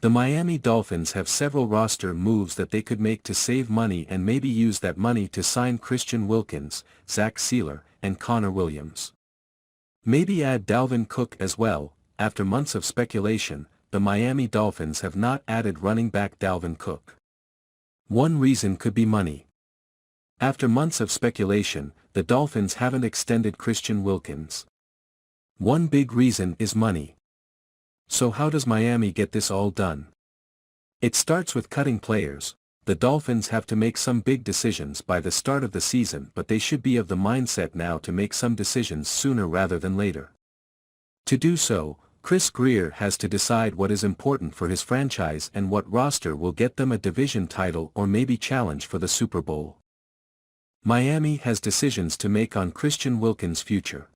The Miami Dolphins have several roster moves that they could make to save money and maybe use that money to sign Christian Wilkins, Zach Sealer, and Connor Williams. Maybe add Dalvin Cook as well. After months of speculation, the Miami Dolphins have not added running back Dalvin Cook. One reason could be money. After months of speculation, the Dolphins haven't extended Christian Wilkins. One big reason is money. So how does Miami get this all done? It starts with cutting players. The Dolphins have to make some big decisions by the start of the season, but they should be of the mindset now to make some decisions sooner rather than later. To do so, Chris Grier has to decide what is important for his franchise and what roster will get them a division title or maybe challenge for the Super Bowl. Miami has decisions to make on Christian Wilkins' future.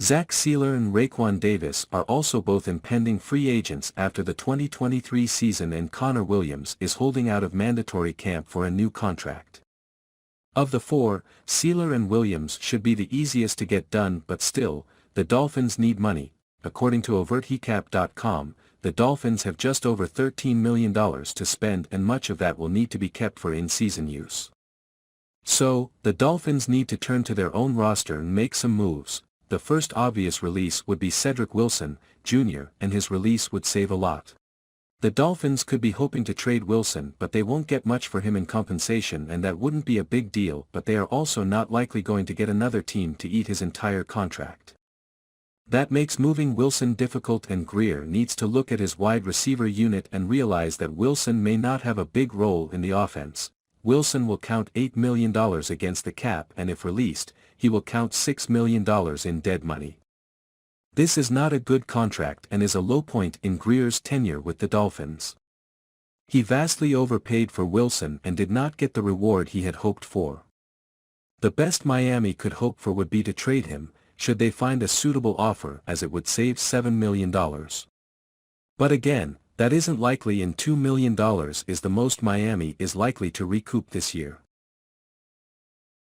Zach Sealer and Raekwon Davis are also both impending free agents after the 2023 season, and Connor Williams is holding out of mandatory camp for a new contract. Of the four, Sealer and Williams should be the easiest to get done, but still, the Dolphins need money. According to OvertHecap.com, the Dolphins have just over $13 million to spend, and much of that will need to be kept for in-season use. So, the Dolphins need to turn to their own roster and make some moves. The first obvious release would be Cedric Wilson, Jr., and his release would save a lot. The Dolphins could be hoping to trade Wilson, but they won't get much for him in compensation, and that wouldn't be a big deal, but they are also not likely going to get another team to eat his entire contract. That makes moving Wilson difficult, and Grier needs to look at his wide receiver unit and realize that Wilson may not have a big role in the offense. Wilson will count $8 million against the cap, and if released, he will count $6 million in dead money. This is not a good contract and is a low point in Grier's tenure with the Dolphins. He vastly overpaid for Wilson and did not get the reward he had hoped for. The best Miami could hope for would be to trade him, should they find a suitable offer, as it would save $7 million. But again, that isn't likely, and $2 million is the most Miami is likely to recoup this year.